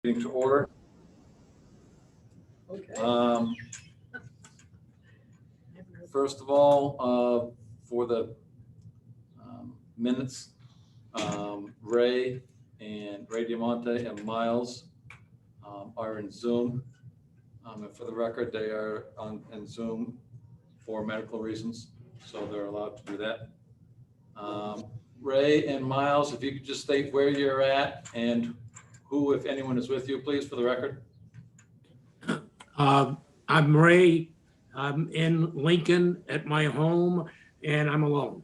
Meeting to order. Okay. First of all, for the minutes, Ray Diamante and Miles are in Zoom. And for the record, they are in Zoom for medical reasons, so they're allowed to do that. Ray and Miles, if you could just state where you're at and who, if anyone, is with you, please, for the record. I'm Ray. I'm in Lincoln at my home and I'm alone.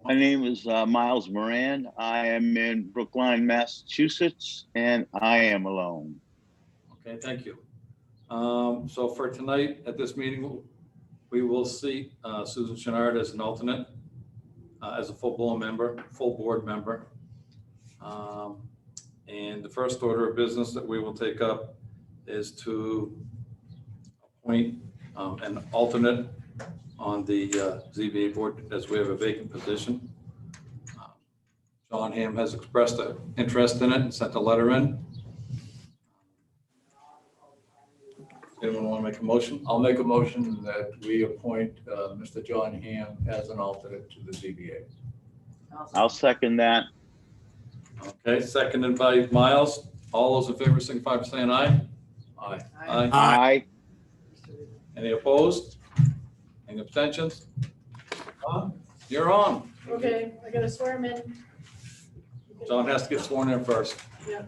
My name is Miles Moran. I am in Brookline, Massachusetts, and I am alone. Okay, thank you. So for tonight at this meeting, we will seat Susan Chenard as an alternate, as a full board member. And the first order of business that we will take up is to appoint an alternate on the ZBA board, as we have a vacant position. John Hamm has expressed an interest in it and sent a letter in. Anyone want to make a motion? I'll make a motion that we appoint Mr. John Hamm as an alternate to the ZBA. I'll second that. Okay, seconded by Miles. All those in favor signify by saying aye. Aye. Aye. Aye. Any opposed? Any abstentions? You're on. Okay, I gotta swear him in. John has to get sworn in first. Yeah,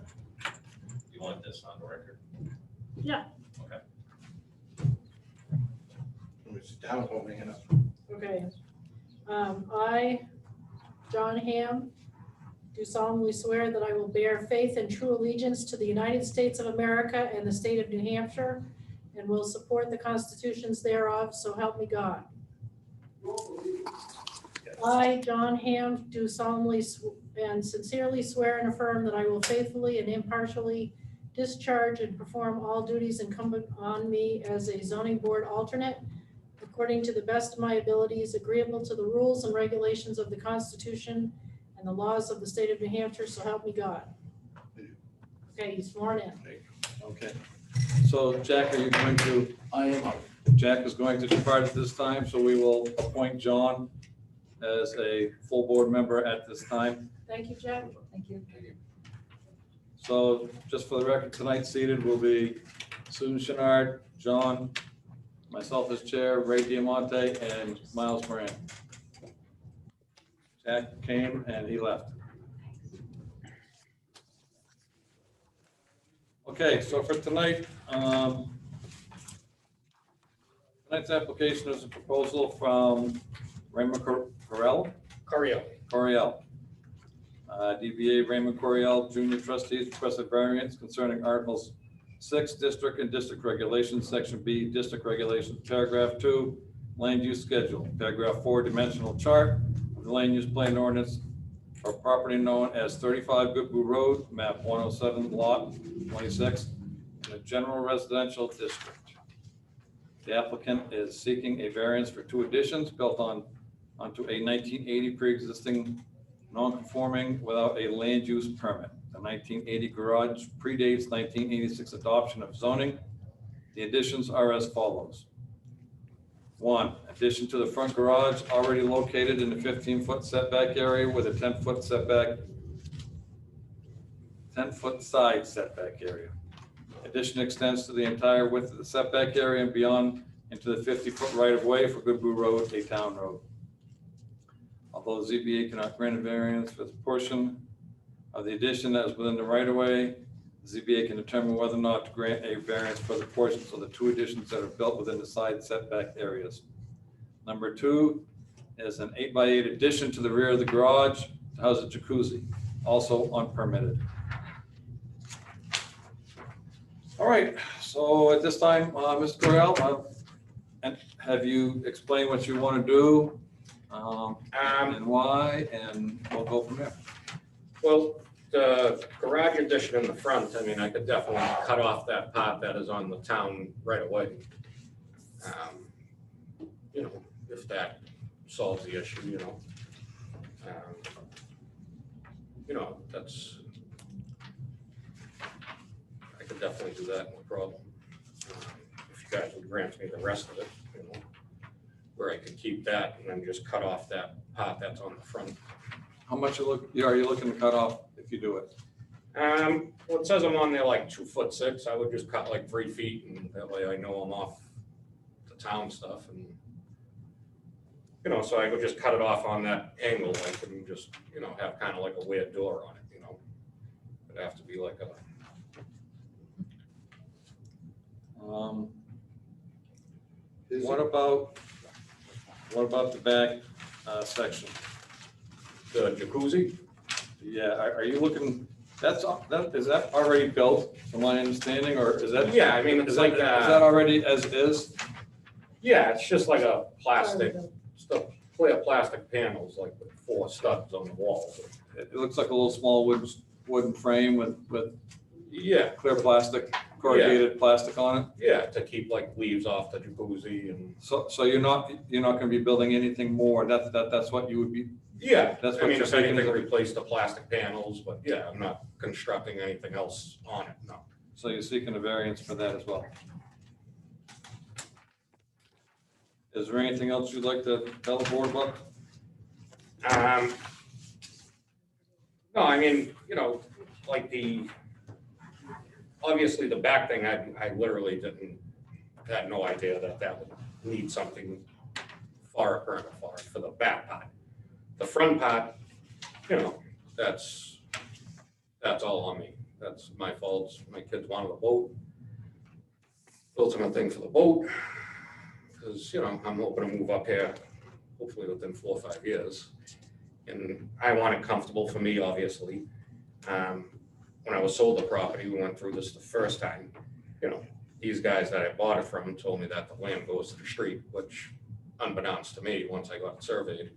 You want this on the record? yeah, Let me sit down, hold my hand up. okay. I, John Hamm, do solemnly swear that I will bear faith and true allegiance to the United States of America and the state of New Hampshire, and will support the constitutions thereof, so help me God. I, John Hamm, do solemnly and sincerely swear and affirm that I will faithfully and impartially discharge and perform all duties incumbent on me as a zoning board alternate according to the best of my abilities, agreeable to the rules and regulations of the Constitution and the laws of the state of New Hampshire, so help me God. Okay, he's sworn in. Okay. So Jack, are you going to, I am up. Jack is going to depart at this time, so we will appoint John as a full board member at this time. Thank you, Jack. Thank you. So just for the record, tonight seated will be Susan Chenard, John, myself as chair, Ray Diamante, and Miles Moran. Jack came and he left. Okay, so for tonight, tonight's application is a proposal from Raymond Coriel. DBA Raymond Coriel, Junior Trustees requested variance concerning Articles 6, District and District Regulations, Section B, District Regulations, Paragraph 2, Land Use Schedule, Paragraph 4, Dimensional Chart of the Land Use Plan Ordinance for property known as 35 Goodboo Road, map 107, lot 26, in a general residential district. The applicant is seeking a variance for two additions built onto a 1980 pre-existing non-conforming without a land use permit. The 1980 garage predates 1986 adoption of zoning. The additions are as follows. 1, addition to the front garage already located in the 15-foot setback area with a 10-foot setback, 10-foot side setback area. Addition extends to the entire width of the setback area and beyond into the 50-foot right-of-way for Goodboo Road, a town road. Although the ZBA cannot grant a variance for the portion of the addition that is within the right-of-way, the ZBA can determine whether or not to grant a variance for the portions of the two additions that are built within the side setback areas. Number 2 is an 8x8 addition to the rear of the garage to house a jacuzzi, also unpermitted. All right, so at this time, Mr. Coriel, and have you explained what you want to do? And why, and we'll go from there. Well, the garage addition in the front, I mean, I could definitely cut off that part that is on the town right away. You know, if that solves the issue, you know. You know, that's definitely do that, no problem. If you guys would grant me the rest of it, you know, where I could keep that and then just cut off that part that's on the front. How much are you looking to cut off if you do it? Well, it says I'm on there like 2'6". I would just cut like 3 feet, and that way I know I'm off the town stuff, and you know, so I would just cut it off on that angle. I couldn't just, you know, have kind of like a weird door on it, you know. It'd have to be like a, What about the back section? the jacuzzi. Yeah, are you looking, is that already built, from my understanding, or is that? Yeah, I mean, it's Is like, that already as is? yeah, it's just like a plastic, stuff, clear plastic panels, like with 4 studs on the wall. It looks like a little small wooden frame with Yeah, clear plastic, corrugated plastic on it. yeah, to keep like leaves off the jacuzzi and, So you're not gonna be building anything more, that's what you would be, yeah, That's I what mean, you're if thinking anything, is- replace the plastic panels, but yeah, I'm not constructing anything else on it, no. so you're seeking a variance for that as well. Is there anything else you'd like to tell the board about? No, I mean, you know, like obviously the back thing, I literally had no idea that would need something far a permit for the back part. The front part, you know, that's all on me. That's my fault. My kids wanted a boat. Built them a thing for the boat. Because, you know, I'm hoping to move up here, hopefully within 4 or 5 years. And I want it comfortable for me, obviously. When I was sold the property, we went through this the first time. You know, these guys that I bought it from told me that the land goes to the street, which unbeknownst to me, once I got surveyed,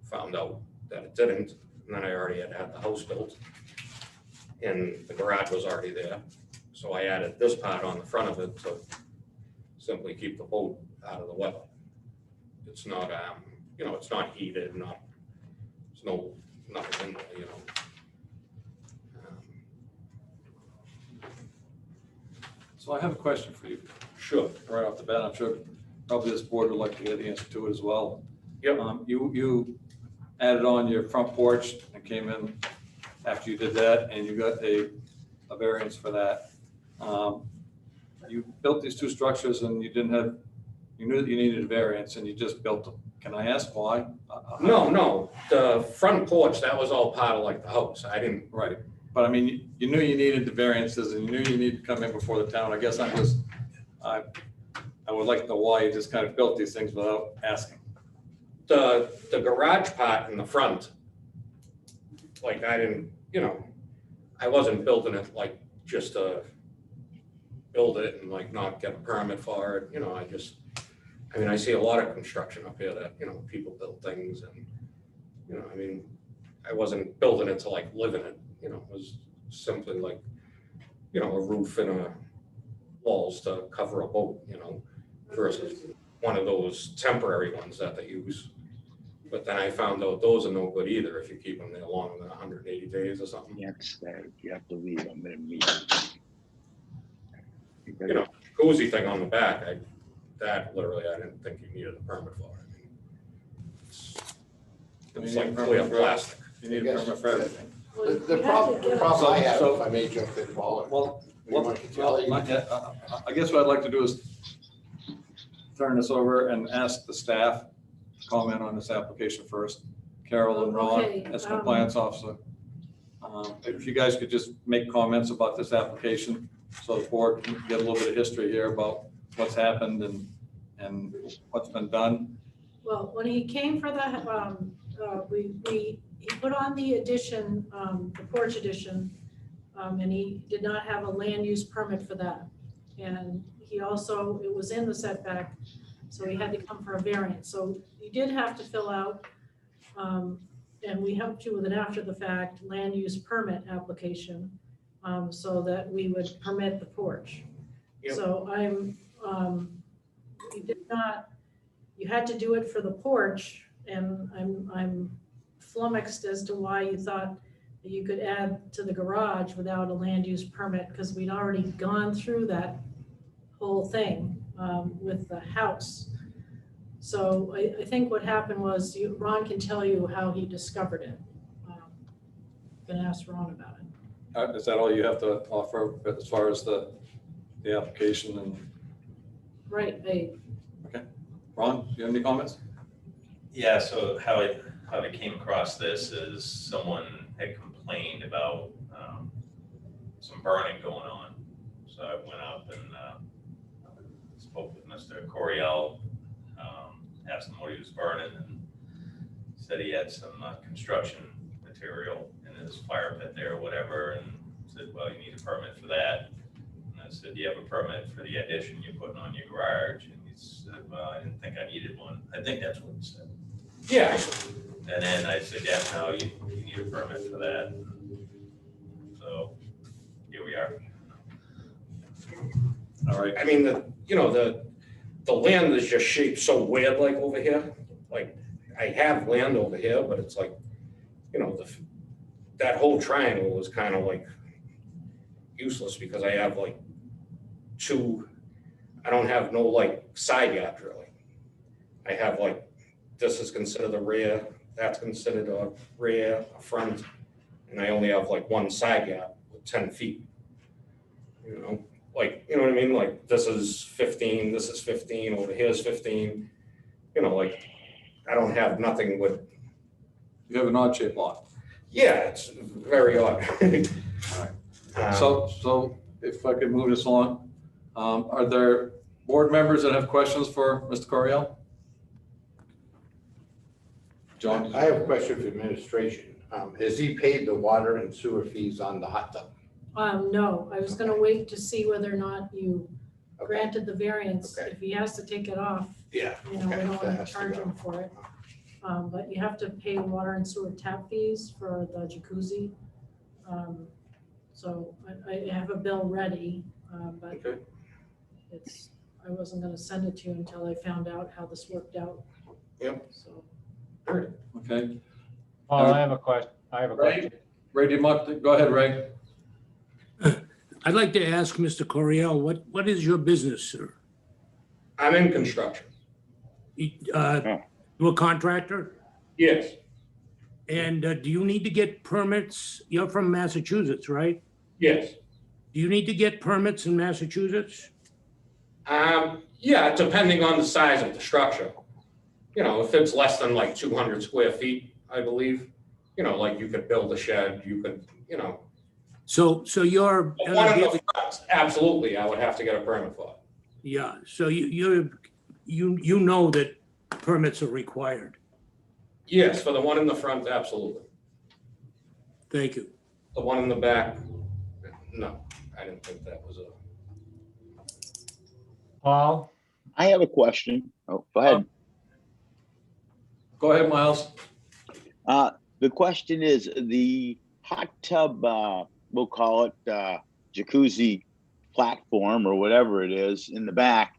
found out that it didn't. And then I already had the house built. And the garage was already there. So I added this part on the front of it to simply keep the boat out of the weather. It's not, you know, it's not heated, there's nothing in there, you know. So I have a question for you, Sure. right off the bat. I'm sure probably this board would like to hear the answer to it as well. Yep. You added on your front porch and came in after you did that, and you got a variance for that. You built these 2 structures and you knew that you needed a variance and you just built them. Can I ask why? No, the front porch, that was all part of like the house. I didn't, Right, but I mean, you knew you needed the variances and you knew you needed to come in before the town. I guess I would like to know why you just kind of built these things without asking. the garage part in the front, like I didn't, you know, I wasn't building it like just to build it and like not get a permit for it, you know, I mean, I see a lot of construction up here that, you know, people build things and, you know, I mean, I wasn't building it to like live in it, you know, it was simply like, you know, a roof and walls to cover a boat, you know, versus one of those temporary ones that they use. But then I found out those are no good either if you keep them there longer than 180 days or something. You have to stay, you have to leave them in a meeting. You know, jacuzzi thing on the back, that literally I didn't think you needed a permit for. I mean, it's like clear plastic. You need a permit for everything. Well, The you problem, have to the get problem I have, So- if I may jump in, Paul. Well, You want to tell you? I guess what I'd like to do is turn this over and ask the staff to comment on this application first. Carol and Ron, Okay, as compliance officer. If you guys could just make comments about this application, so the board can get a little bit of history here about what's happened and what's been done. Well, when he came for the, he put on the addition, the porch addition, and he did not have a land use permit for that. And he also, it was in the setback, so he had to come for a variance. So you did have to fill out, and we helped you with an after the fact land use permit application, so that we would permit the porch. Yep. So you did not, you had to do it for the porch, and I'm flummoxed as to why you thought you could add to the garage without a land use permit, because we'd already gone through that whole thing with the house. So I think what happened was, Ron can tell you how he discovered it. Gonna ask Ron about it. Is that all you have to offer as far as the application and, Right, Ron, do you have any comments? Yeah, so how I came across this is someone had complained about some burning going on. So I went up and spoke with Mr. Coriel, asked him what he was burning, and said he had some construction material in his fire pit there or whatever, and said, well, you need a permit for that. And I said, do you have a permit for the addition you're putting on your garage? And he said, well, I didn't think I needed one. I think that's what he said. Yeah, And then I said, yeah, no, you need a permit for that. So here we are. All right, I mean, the land is just shaped so weird, like over here. Like, I have land over here, but it's like, that whole triangle was kind of like useless, because I have like I don't have no like side yard really. I have like, this is considered the rear, that's considered a rear, a front, and I only have like one side yard with 10 feet. Like, you know what I mean? Like, this is 15, this is 15, over here's 15. Like, I don't have nothing with, you have an odd shaped lot. yeah, it's very odd. So if I could move this along, are there board members that have questions for Mr. Coriel? John? I have a question for administration. Has he paid the water and sewer fees on the hot tub? no, I was gonna wait to see whether or not you Okay. granted the variance. Okay. If he has to take it off, Yeah. we don't That wanna has to charge go. him for it. But you have to pay water and sewer tap fees for the jacuzzi. So I have a bill ready, but Okay. I wasn't gonna send it to you until I found out how this worked out. Yep. So, Okay, Paul, I have a question. Ray, go ahead, Ray. I'd like to ask Mr. Coriel, what is your business, sir? I'm in construction. You a contractor? Yes, And do you need to get permits? You're from Massachusetts, right? yes. Do you need to get permits in Massachusetts? Yeah, depending on the size of the structure. If it's less than like 200 square feet, I believe, like you could build a shed, you could, So you're, but one of the fronts, absolutely, I would have to get a permit for it. yeah, so you know that permits are required. Yes, for the one in the front, absolutely. Thank you. The one in the back, no, I didn't think that was a. Paul, I have a question. Oh, go ahead. Go ahead, Miles. The question is, the hot tub, we'll call it jacuzzi platform or whatever it is in the back,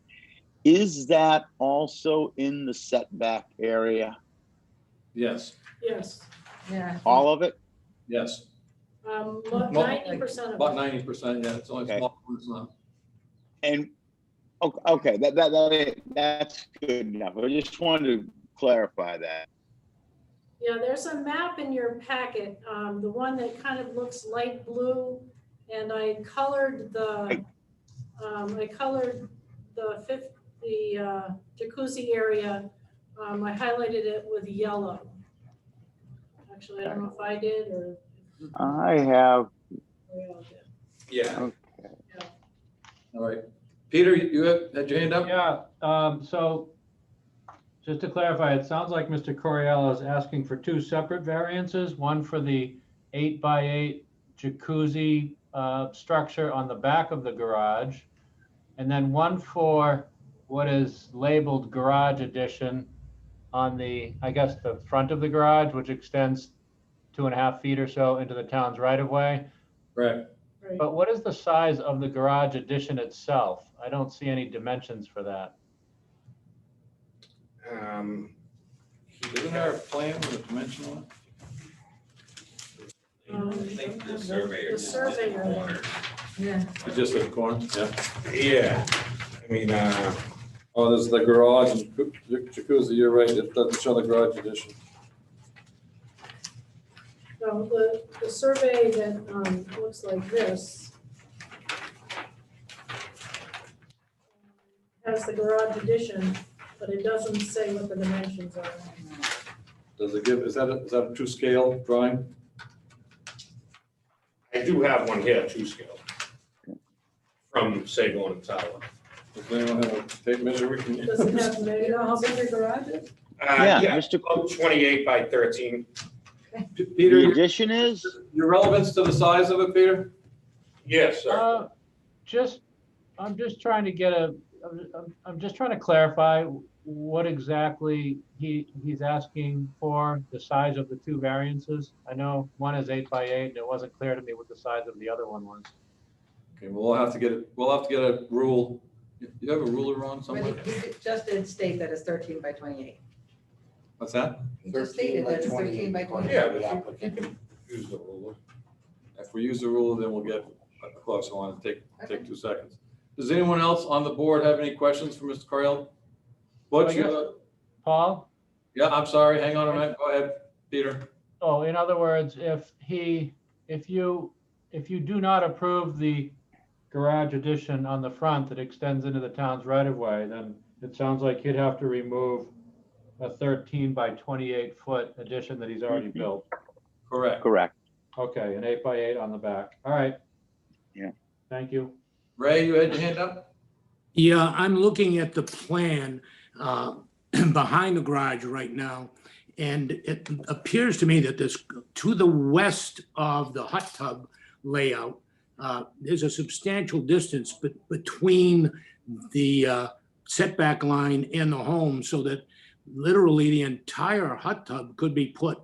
is that also in the setback area? Yes, yes, Yeah. All of it? yes, 90% of about it. 90%, yeah, it's only Okay. small. It's not. And, okay, that's good enough. I just wanted to clarify that. Yeah, there's a map in your packet, the one that kind of looks light blue, and I colored the jacuzzi area. I highlighted it with yellow. Actually, I don't know if I did or I have, we all did. Yeah. All right. Peter, you had your hand up? yeah, so just to clarify, it sounds like Mr. Coriel is asking for two separate variances, one for the 8x8 jacuzzi structure on the back of the garage, and then one for what is labeled garage addition on the, I guess, the front of the garage, which extends 2.5 feet or so into the town's right of way. Right. Right. But what is the size of the garage addition itself? I don't see any dimensions for that. Isn't there a plan with a dimension on it? Um, I think the surveyor. The surveyor. Corner. Yeah. Just at the corner, yeah. Yeah, I mean, Oh, there's the garage and jacuzzi, you're right, it doesn't show the garage addition. So the survey that looks like this has the garage addition, but it doesn't say what the dimensions are. Does it give, is that a true scale drawing? I do have one here, 2 scale. From Sago and Tower. Does anyone have a tape measure we can? Does it have You know how measurements? big your garage is? Yeah, Yeah, Mr. about 28 by 13. Peter, The addition is, your relevance to the size of it, Peter? Yes, sir. I'm just trying to get I'm just trying to clarify what exactly he's asking for, the size of the two variances. I know one is 8 by 8, and it wasn't clear to me what the size of the other one was. Okay, we'll have to get a rule. You have a ruler, Ron, But somewhere? he just did state that it's 13 by 28. What's that? He just stated that it's 13 by 28. Yeah, but you can use the ruler. If we use the ruler, then we'll get close. I want to take 2 seconds. Does anyone else on the board have any questions for Mr. Coriel? Butch, Paul? yeah, I'm sorry, hang on a minute, go ahead, Peter. Oh, in other words, if you do not approve the garage addition on the front that extends into the town's right of way, then it sounds like you'd have to remove a 13 by 28 foot addition that he's already built. Correct. correct. Okay, an 8 by 8 on the back. All right. Yeah. Thank you. Ray, you had your hand up? Yeah, I'm looking at the plan behind the garage right now. And it appears to me that this, to the west of the hot tub layout, there's a substantial distance between the setback line and the home, so that literally the entire hot tub could be put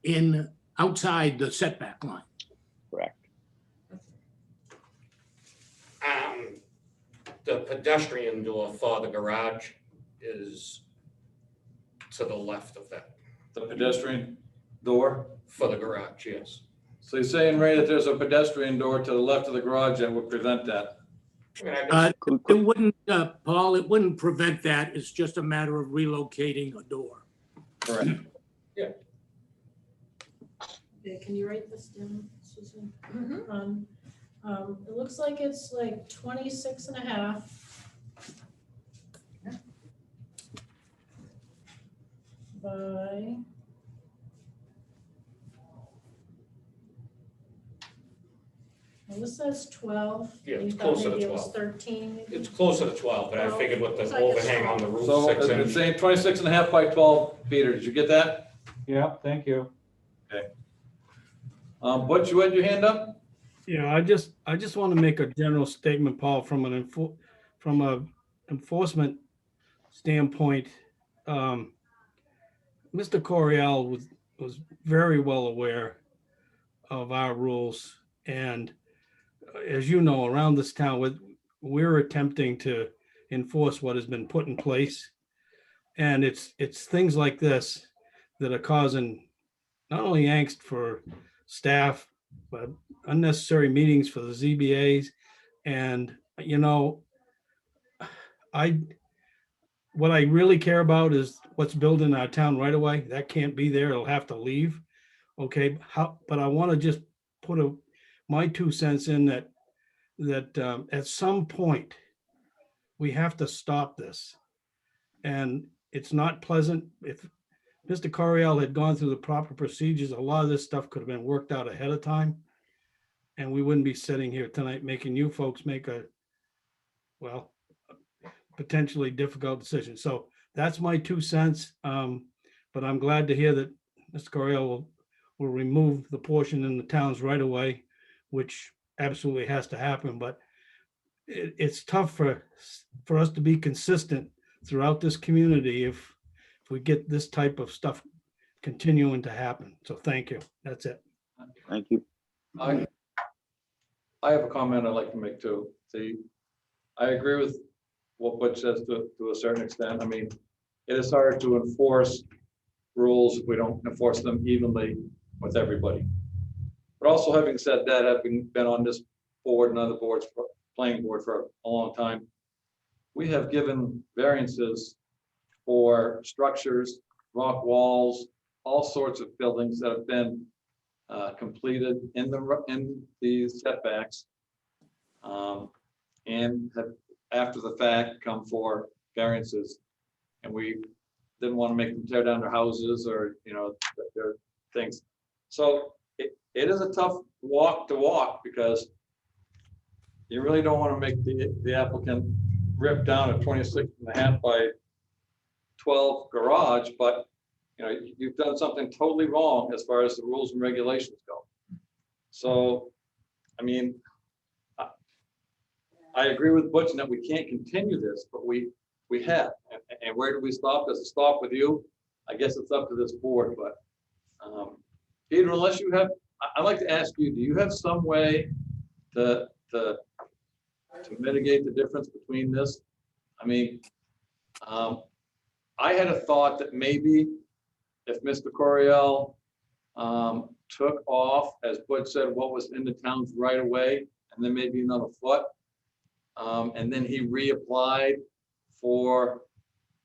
in outside the setback line. Correct. The pedestrian door for the garage is to the left of that, The pedestrian door? for the garage, yes. So you're saying, Ray, that there's a pedestrian door to the left of the garage that would prevent that? I mean, I can- It wouldn't, Paul, it wouldn't prevent that. It's just a matter of relocating a door. Correct. Okay, can you write this down, Susan? Mhm. It looks like it's like 26 and a half. By. Well, this says 12. Yeah, it's You thought closer to maybe it was 12. 13. maybe? It's closer to 12, but I figured with Looks the like it's overhang on the 12. roof, So 6 it's inch. saying 26 and a half by 12. Peter, did you get that? Yeah, thank you. Butch, you had your hand up? Yeah, I just want to make a general statement, Paul, from a enforcement standpoint. Mr. Coriel was very well aware of our rules, and as you know, around this town, we're attempting to enforce what has been put in place, and it's things like this that are causing not only angst for staff, but unnecessary meetings for the ZBAs. And, you know, what I really care about is what's built in our town right away. That can't be there. It'll have to leave. Okay, but I want to just put my 2 cents in that at some point we have to stop this. And it's not pleasant. If Mr. Coriel had gone through the proper procedures, a lot of this stuff could have been worked out ahead of time. And we wouldn't be sitting here tonight making you folks make potentially difficult decision. So that's my 2 cents. But I'm glad to hear that Mr. Coriel will remove the portion in the town's right of way, which absolutely has to happen. But it's tough for us to be consistent throughout this community if we get this type of stuff continuing to happen. So thank you. That's it. Thank you. I have a comment I'd like to make too. See, I agree with what Butch says to a certain extent. I mean, it is hard to enforce rules if we don't enforce them evenly with everybody. But also having said that, having been on this board and other boards, planning board for a long time, we have given variances for structures, rock walls, all sorts of buildings that have been completed in the setbacks, and have after the fact come for variances, and we didn't want to make them tear down their houses or their things. So it is a tough walk to walk, because you really don't want to make the applicant rip down a 26.5 by 12 garage, but you've done something totally wrong as far as the rules and regulations go. So, I mean, I agree with Butch in that we can't continue this, but we have. And where do we stop? Does it stop with you? I guess it's up to this board, but Peter, unless you have, I'd like to ask you, do you have some way to mitigate the difference between this? I mean, I had a thought that maybe if Mr. Coriel took off, as Butch said, what was in the town's right of way, and then maybe another foot, and then he reapplied for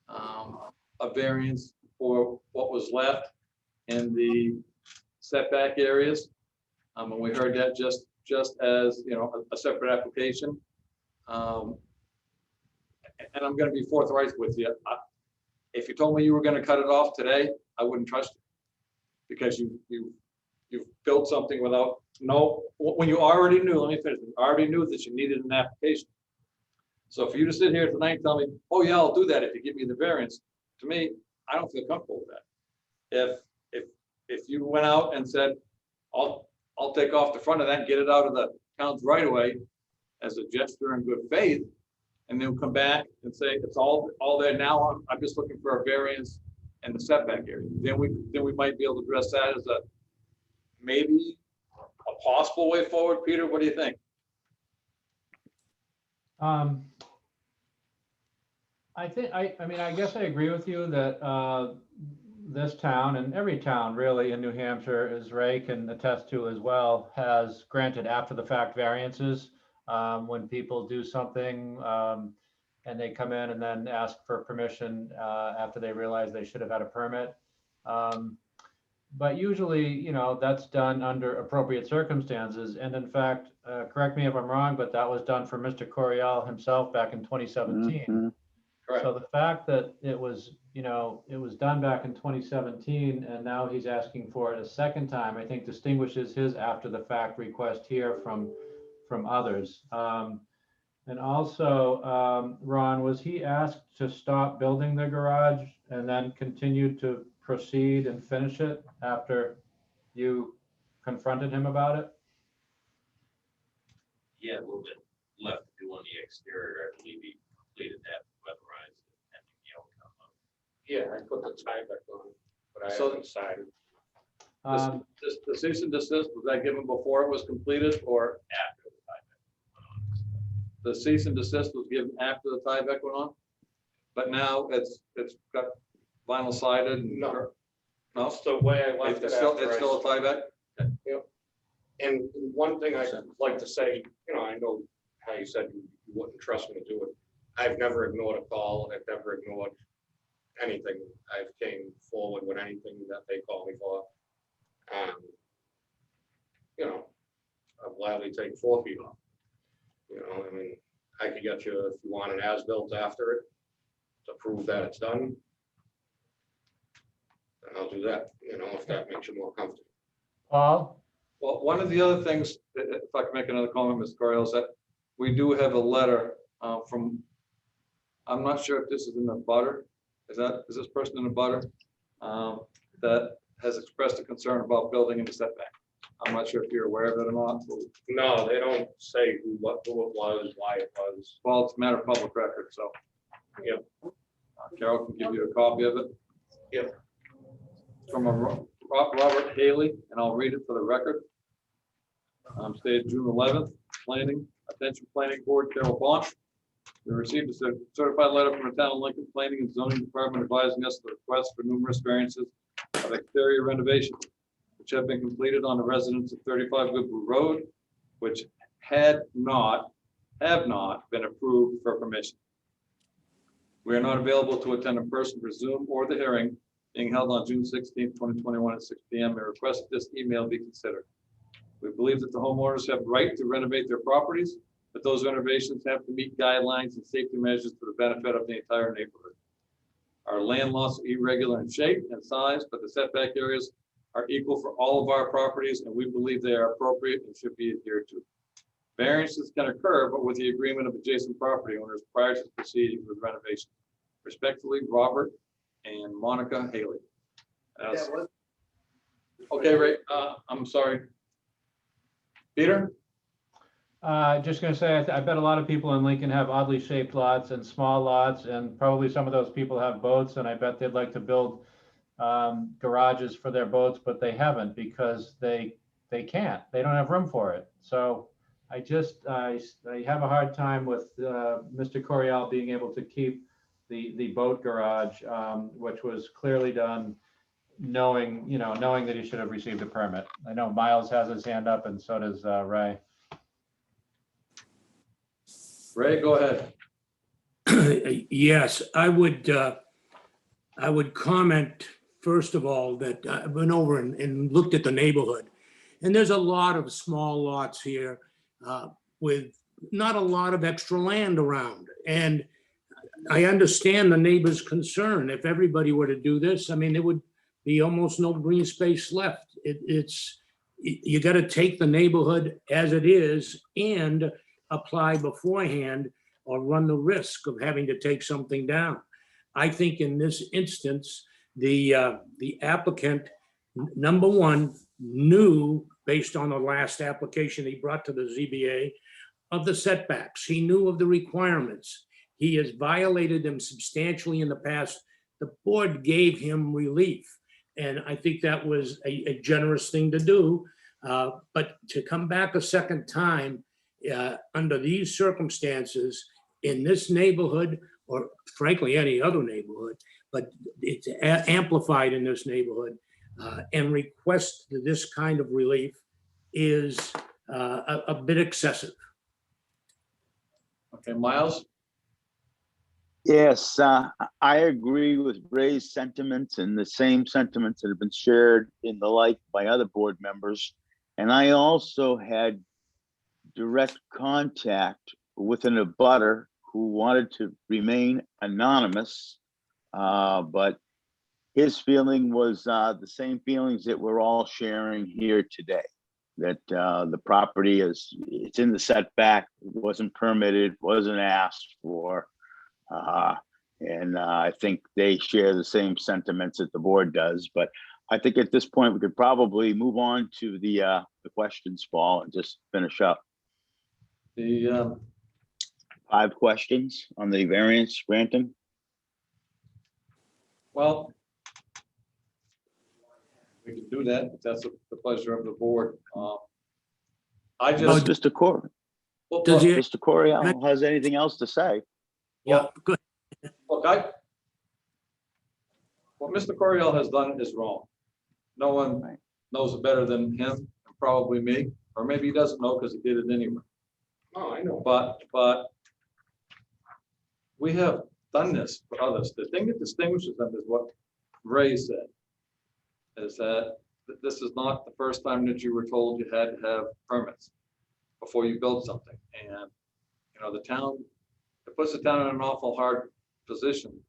a variance for what was left in the setback areas. And we heard that just as a separate application. And I'm going to be forthright with you. If you told me you were going to cut it off today, I wouldn't trust you, because you've built something without when you already knew. Let me finish. You already knew that you needed an application. So for you to sit here tonight and tell me, oh yeah, I'll do that if you give me the variance, to me, I don't feel comfortable with that. If you went out and said, I'll take off the front of that and get it out of the town's right away as a gesture in good faith, and then come back and say it's all there now, I'm just looking for a variance in the setback area, then we might be able to address that as a maybe a possible way forward. Peter, what do you think? I guess I agree with you that this town, and every town really in New Hampshire, as Ray can attest to as well, has granted after the fact variances when people do something and they come in and then ask for permission after they realize they should have had a permit. But usually, that's done under appropriate circumstances. And in fact, correct me if I'm wrong, but that was done for Mr. Coriel himself back in 2017. Mm-hmm. Correct. So the fact that it was done back in 2017 and now he's asking for it a second time, I think distinguishes his after the fact request here from others. And also, Ron, was he asked to stop building the garage and then continue to proceed and finish it after you confronted him about it? Yeah, a little bit left to do on the exterior. I believe he completed that, weatherized it, pending the outcome of. Yeah, I put the tie back on, but I So- haven't decided. The cease and desist, was that given before it was completed or After the tieback went on. the cease and desist was given after the tieback went on? But now it's got vinyl sided and. No. No? That's the way I left it It's still after I. a tieback? And one thing I'd like to say, I know how you said you wouldn't trust me to do it. I've never ignored a call. I've never ignored anything. I've came forward with anything that they call me for. I'll gladly take 4 feet off. I could get you, if you want an as-built after it to prove that it's done. Then I'll do that, if that makes you more comfortable. Paul? Well, one of the other things, if I can make another comment, Mr. Coriel, is that we do have a letter from, I'm not sure if this is in the butter. Is this person in the butter that has expressed a concern about building in the setback? I'm not sure if you're aware of it or not. No, they don't say who it was, why it was. Well, it's a matter of public record, so. Yep. Carol can give you a copy of it. Yep. From a Robert Haley, and I'll read it for the record. Stated June 11th, attention planning board, Carol Bont. We received a certified letter from the town of Lincoln Planning and Zoning Department advising us of the request for numerous variances of exterior renovation, which which have been completed on the residents of 35 Goodwood Road, which have not been approved for permission. We are not available to attend in person for Zoom or the hearing being held on June 16th, 2021 at 6 p.m. and request that this email be considered. We believe that the homeowners have right to renovate their properties, but those renovations have to meet guidelines and safety measures for the benefit of the entire neighborhood. Our land lots are irregular in shape and size, but the setback areas are equal for all of our properties, and we believe they are appropriate and should be adhered to. Variances can occur, but with the agreement of adjacent property owners prior to proceeding with renovation. Respectfully, Robert and Monica Haley. Okay, Ray, I'm sorry. Peter? Just gonna say, I bet a lot of people in Lincoln have oddly shaped lots and small lots, and probably some of those people have boats, and I bet they'd like to build garages for their boats, but they haven't because they can't. They don't have room for it. So I have a hard time with Mr. Coriel being able to keep the boat garage, which was clearly done knowing that he should have received a permit. I know Miles has his hand up, and so does Ray. Ray, go ahead. Yes, I would comment, first of all, that I've been over and looked at the neighborhood. And there's a lot of small lots here with not a lot of extra land around. And I understand the neighbor's concern. If everybody were to do this, I mean, there would be almost no green space left. You got to take the neighborhood as it is and apply beforehand or run the risk of having to take something down. I think in this instance, the applicant, number one, knew based on the last application he brought to the ZBA of the setbacks. He knew of the requirements. He has violated them substantially in the past. The board gave him relief. And I think that was a generous thing to do. But to come back a second time under these circumstances in this neighborhood, or frankly, any other neighborhood, but it's amplified in this neighborhood, and request this kind of relief is a bit excessive. Okay, Miles? Yes, I agree with Ray's sentiments and the same sentiments that have been shared in the like by other board members. And I also had direct contact with an abutter who wanted to remain anonymous, but his feeling was the same feelings that we're all sharing here today. That the property it's in the setback, wasn't permitted, wasn't asked for. And I think they share the same sentiments that the board does, but I think at this point we could probably move on to the questions, Paul, and just finish up. The 5 questions on the variance granting. well, we can do that, if that's the pleasure of the board. I just, Mr. Corey, Does he- Mr. Coriel has anything else to say? Yeah, good. look, what Mr. Coriel has done is wrong. No one Right. knows it better than him, and probably me, or maybe he doesn't know because he did it anyway. Oh, I know. But we have done this for others. The thing that distinguishes them is what Ray said, is that this is not the first time that you were told you had to have permits before you build something. And, the town, it puts the town in an awful hard position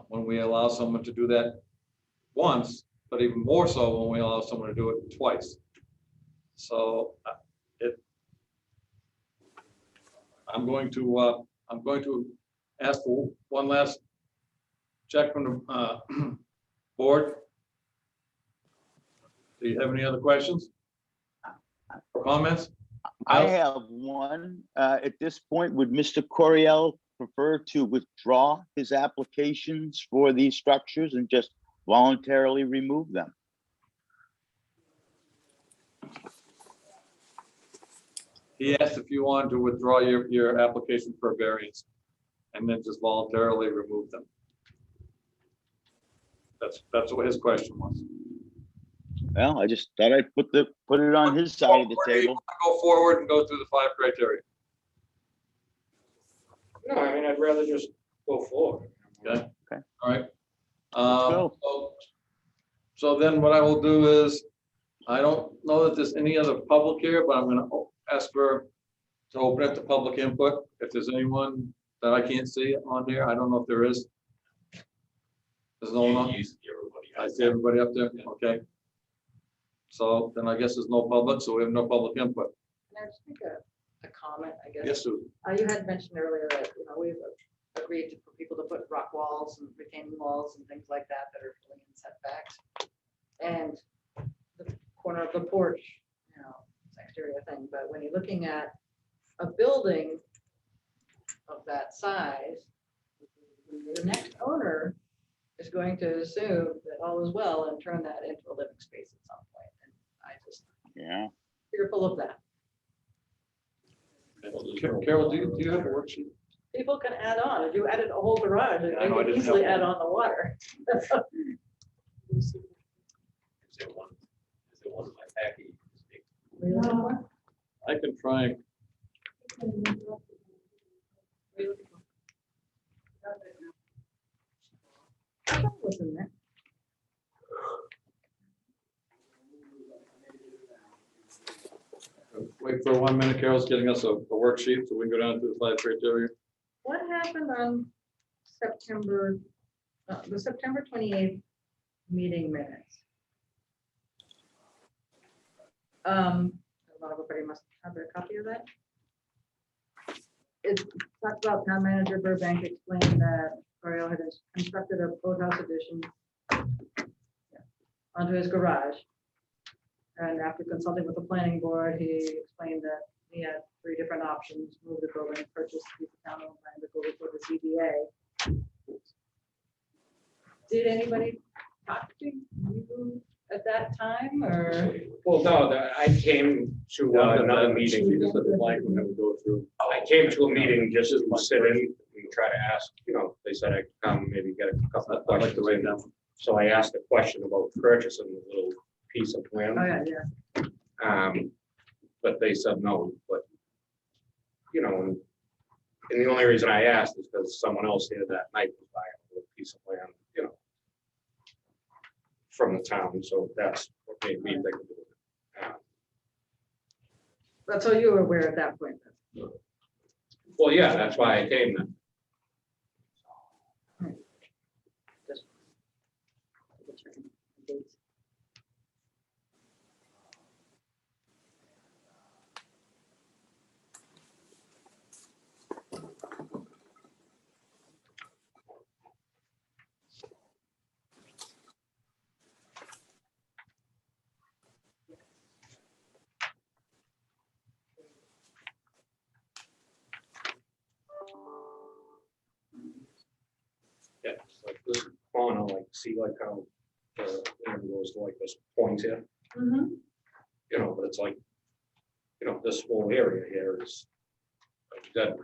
when we allow someone to do that once, but even more so when we allow someone to do it twice. So I'm going to ask for one last check from the board. Do you have any other questions or comments? I have one. At this point, would Mr. Coriel prefer to withdraw his applications for these structures and just voluntarily remove them? He asked if you wanted to withdraw your application for a variance and then just voluntarily remove them. That's what his question was. Well, I just thought I'd put it on his side of the Or do you table. wanna Go forward and go through the 5 criteria. No, I mean, I'd rather just go forward. Okay. Okay. All right. go. So then what I will do is, I don't know that there's any other public here, but I'm gonna ask for to open up the public input. If there's anyone that I can't see on there, I don't know if there is. There's no one on? You see everybody I else. see everybody up there, okay. So then I guess there's no public, so we have no public input. Can I just make a comment, I guess? Yes, Susan. You had mentioned earlier that, we've agreed for people to put rock walls and retaining walls and things like that that are filling in setbacks. And the corner of the porch, it's an exterior thing, but when you're looking at a building of that size, the next owner is going to assume that all is well and turn that into a living space at some point. And I just Yeah. fearful of that. Carol, do you have a worksheet? People can add on. If you added a whole garage, they I know, I can didn't easily have add one. on the water. Is there one in my package? I can try and What's in there? wait for 1 minute. Carol's getting us a worksheet so we can go down to the 5 criteria. What happened on the September 28th meeting minutes? Everybody must have their copy of that. It talked about town manager Burbank explained that Oriole had constructed a boathouse addition onto his garage. And after consulting with the planning board, he explained that he had 3 different options: move the building, purchase a piece of town-owned land, or go before the ZBA. Did anybody talk to you at that time, or? Well, no, I came to another meeting. I came to a meeting just to sit in and try to ask, they said I could come, maybe get a couple of I'd like to questions. write down. So I asked a question about purchasing the little piece of land. Oh, yeah. But they said no, but, and the only reason I asked is because someone else here that night was buying a little piece of land, from the town, so that's what made me think of it. But so you were aware at that point. Well, yeah, that's why I came then. Just- Yeah, it's like this corner, like, see like how the land goes to like this point here, Mhm. but it's like, this whole area here is like dead,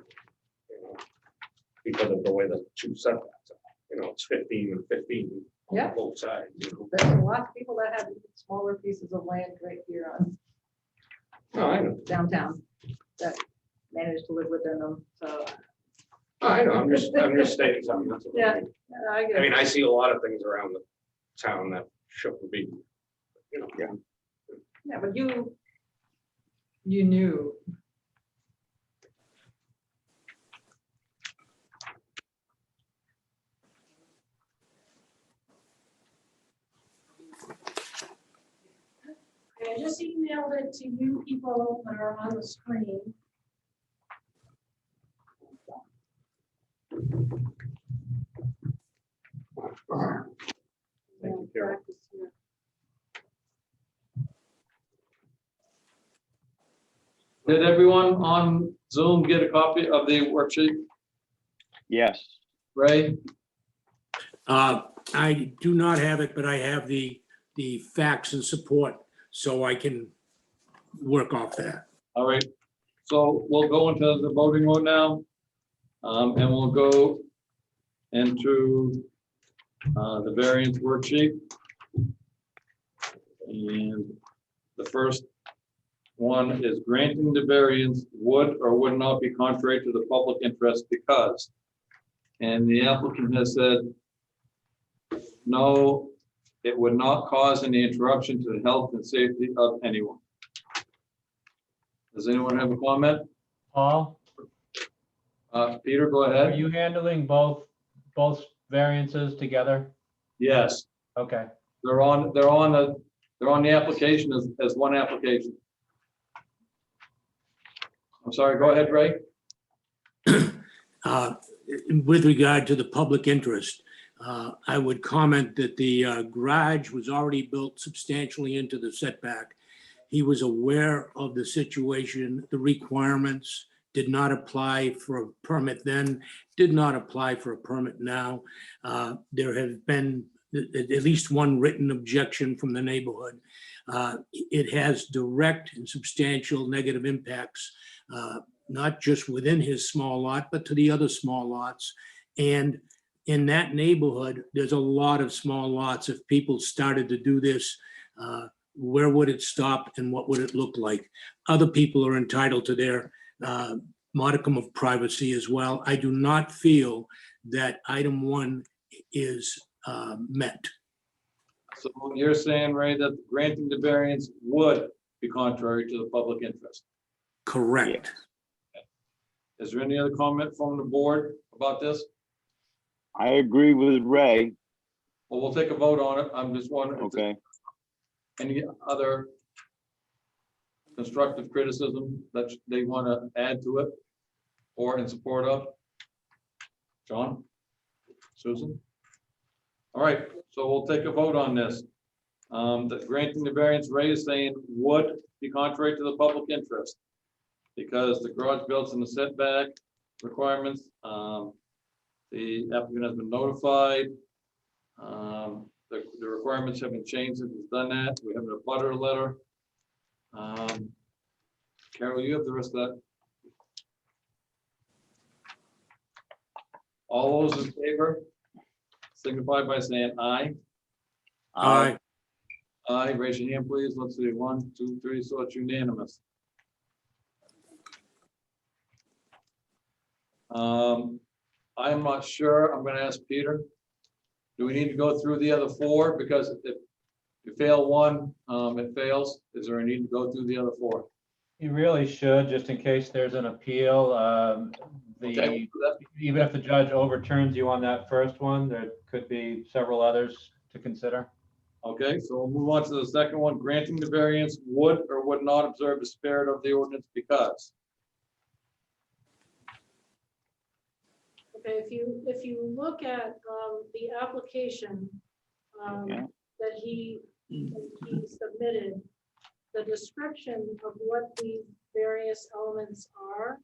because of the way the 2 setbacks are, it's 15 and 15 Yeah. on both sides, There's a lot of people that have even smaller pieces of land right here on No, I know, downtown that managed to live within them, so. I know, I'm just stating something. That's all. Yeah. I get I mean, it. I see a lot of things around the town that shouldn't be, Yeah. Yeah, but you knew. I just emailed it to you people that are on the screen. Thank you, Carol. Practice here. Did everyone on Zoom get a copy of the worksheet? Yes. Ray? I do not have it, but I have the facts and support, so I can work off that. All right, so we'll go into the voting mode now. And we'll go into the variance worksheet. And the first one is granting the variance would or would not be contrary to the public interest because. And the applicant has said, no, it would not cause any interruption to the health and safety of anyone. Does anyone have a comment? Paul, Peter, go are ahead. you handling both variances together? Yes, Okay. they're on the application as one application. I'm sorry, go ahead, Ray. With regard to the public interest, I would comment that the garage was already built substantially into the setback. He was aware of the situation, the requirements, did not apply for a permit then, did not apply for a permit now. There has been at least one written objection from the neighborhood. It has direct and substantial negative impacts, not just within his small lot, but to the other small lots. And in that neighborhood, there's a lot of small lots. If people started to do this, where would it stop and what would it look like? Other people are entitled to their modicum of privacy as well. I do not feel that item 1 is met. So you're saying, Ray, that granting the variance would be contrary to the public interest. Correct. Is there any other comment from the board about this? I agree with Ray. Well, we'll take a vote on it. I'm just wondering. if Okay. there's Any other constructive criticism that they want to add to it or in support of? John? Susan? All right, so we'll take a vote on this. That granting the variance, Ray is saying would be contrary to the public interest because the garage built in the setback requirements. The applicant has been notified. The requirements have been changed since it's done that. We have a butter letter. Carol, you have the rest of that. All those in favor signify by saying aye. Aye. Aye, raise your hand, please. Let's see, 1, 2, 3, so it's unanimous. I'm not sure. I'm gonna ask Peter. Do we need to go through the other 4? Because if you fail one, it fails. Is there a need to go through the other 4? You really should, just in case there's an appeal. Okay. Even if the judge overturns you on that first one, there could be several others to consider. Okay, so we'll move on to the second one. Granting the variance would or would not observe the spirit of the ordinance because. Okay, if you look at the application Yeah. that he submitted, the description of what the various elements are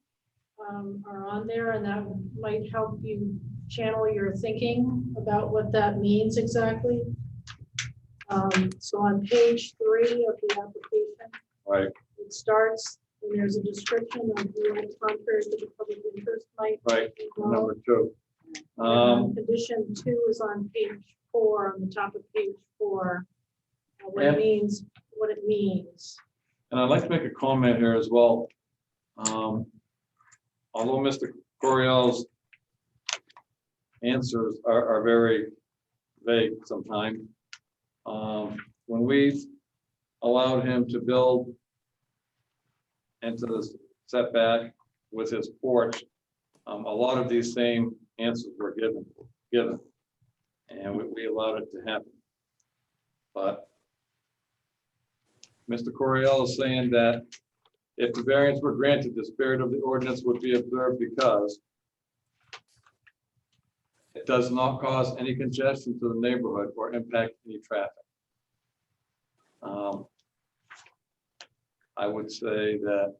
on there, and that might help you channel your thinking about what that means exactly. So on page 3 of the application, Right. it starts and there's a description of what contrary to the public interest might Right, involve. number 2. Condition 2 is on page 4, on the top of page 4. What And- it means, what it means. And I'd like to make a comment here as well. Although Mr. Coriel's answers are very vague sometimes, when we allowed him to build into the setback with his porch, a lot of these same answers were given, and we allowed it to happen. But Mr. Coriel is saying that if the variance were granted, the spirit of the ordinance would be observed because it does not cause any congestion to the neighborhood or impact any traffic. I would say that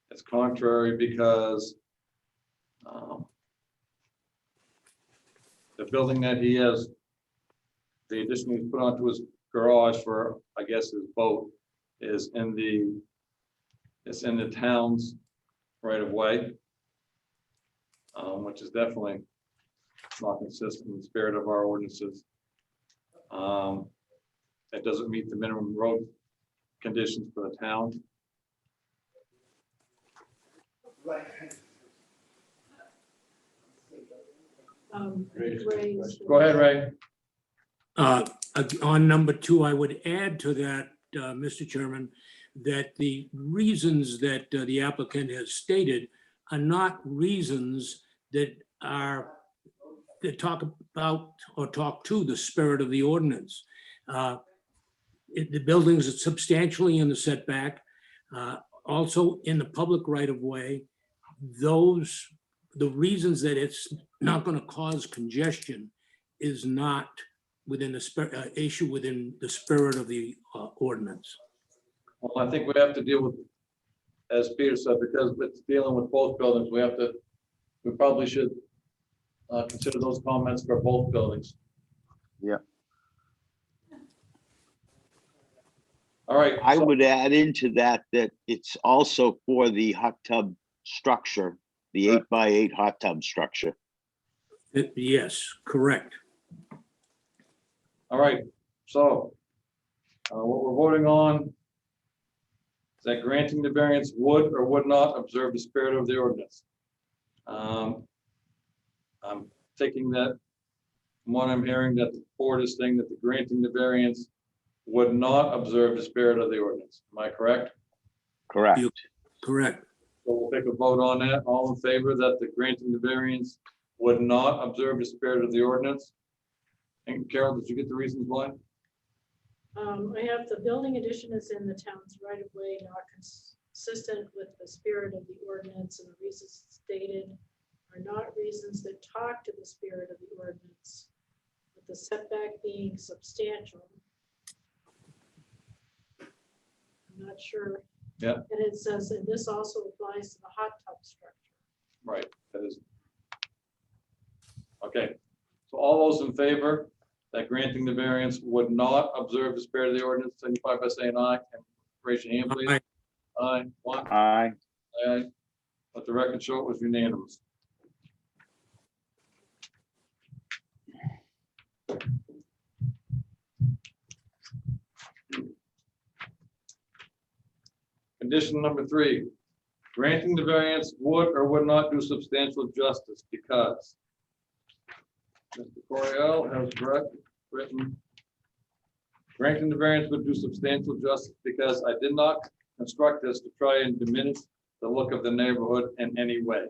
it's contrary because the building that he has, the addition he's put onto his garage for, I guess, his boat is in the town's right of way, which is definitely not consistent with the spirit of our ordinances. it doesn't meet the minimum road conditions for the town. Ray's- Go ahead, Ray. On number 2, I would add to that, Mr. Chairman, that the reasons that the applicant has stated are not reasons that talk about or talk to the spirit of the ordinance. The buildings are substantially in the setback, also in the public right of way. The reasons that it's not going to cause congestion is not within the issue within the spirit of the ordinance. Well, I think we have to deal with, as Peter said, because it's dealing with both buildings, we probably should consider those comments for both buildings. Yeah. All right. I so- would add into that it's also for the hot tub structure, the Right. 8x8 hot tub structure. Yes, correct. All right, so what we're voting on is that granting the variance would or would not observe the spirit of the ordinance. I'm taking that, from what I'm hearing, that the board is saying that the granting the variance would not observe the spirit of the ordinance. Am I correct? Correct. Correct. So we'll take a vote on that. All in favor that the granting the variance would not observe the spirit of the ordinance? And Carol, did you get the reasons why? I have the building addition is in the town's right of way, not consistent with the spirit of the ordinance, and the reasons stated are not reasons that talk to the spirit of the ordinance, with the setback being substantial. I'm not sure. Yeah. And it says, and this also applies to the hot tub structure. Right, that is. Okay, so all those in favor that granting the variance would not observe the spirit of the ordinance, signify by saying aye, and raise your hand, please. Aye. Aye, one, Aye. aye. Let the record show it was unanimous. Condition number 3, granting the variance would or would not do substantial justice because Mr. Coriel has written, granting the variance would do substantial justice because I did not construct this to try and diminish the look of the neighborhood in any way.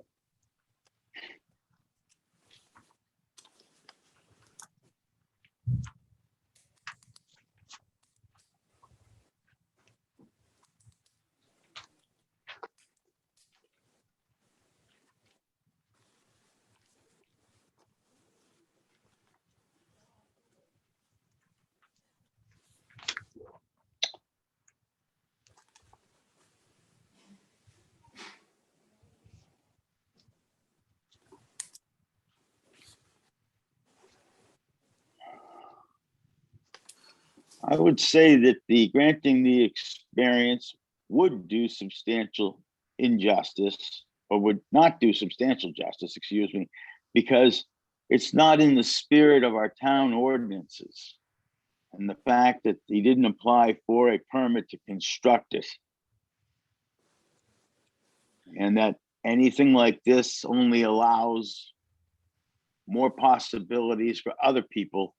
I would say that the granting the variance would do substantial injustice, or would not do substantial justice, excuse me, because it's not in the spirit of our town ordinances. And the fact that he didn't apply for a permit to construct it. And that anything like this only allows more possibilities for other people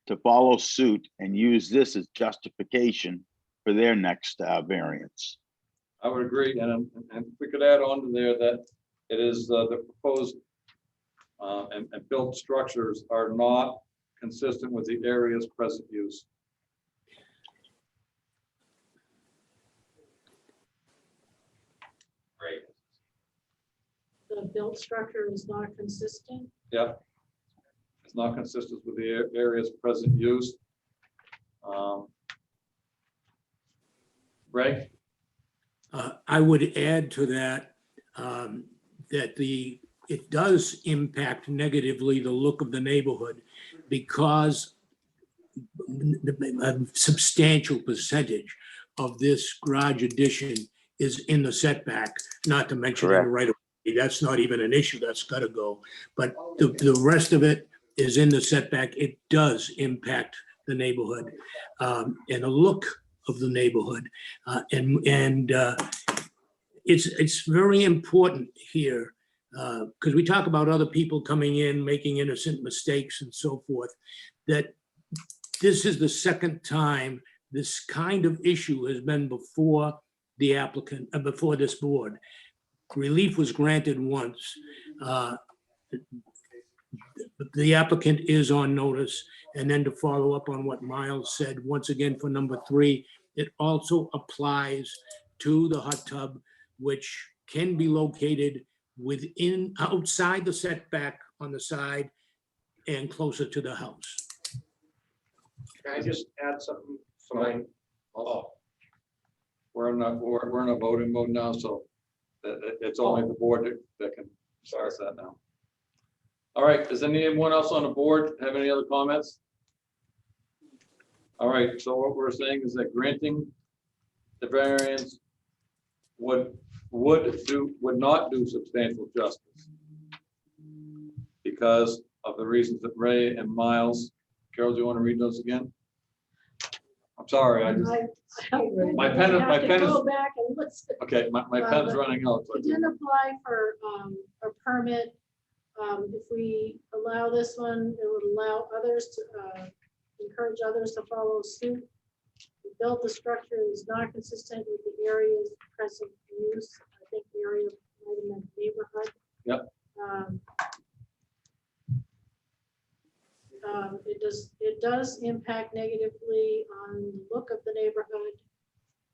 to follow suit and use this as justification for their next variance. I would agree, and we could add on to there that it is the proposed and built structures are not consistent with the area's present use. Right. The built structure is not consistent. Yeah. It's not consistent with the area's present use. Ray? I would add to that, that it does impact negatively the look of the neighborhood because a substantial percentage of this garage addition is in the setback, not to mention in the right of way. That's not even an issue, that's gotta go. But the rest of it is in the setback. It does impact the neighborhood, and a look of the neighborhood. It's very important here, because we talk about other people coming in, making innocent mistakes and so forth, that this is the second time this kind of issue has been before the applicant, before this board. Relief was granted once. The applicant is on notice. And then to follow up on what Miles said, once again for number 3, it also applies to the hot tub, which can be located within, outside the setback on the side and closer to the house. Can I just add something for mine? Oh, We're in a voting mode now, so it's only the board that can start that now. All right, does anyone else on the board have any other comments? All right, so what we're saying is that granting the variance would not do substantial justice because of the reasons that Ray and Miles. Carol, do you want to read those again? I'm sorry, my pen is. Go back and listen. Okay, my pen's running out. We didn't apply for a permit. If we allow this one, it would allow others to encourage others to follow suit. We built the structure is not consistent with the area's present use. I think the area might have meant neighborhood. Yep. It does impact negatively on the look of the neighborhood.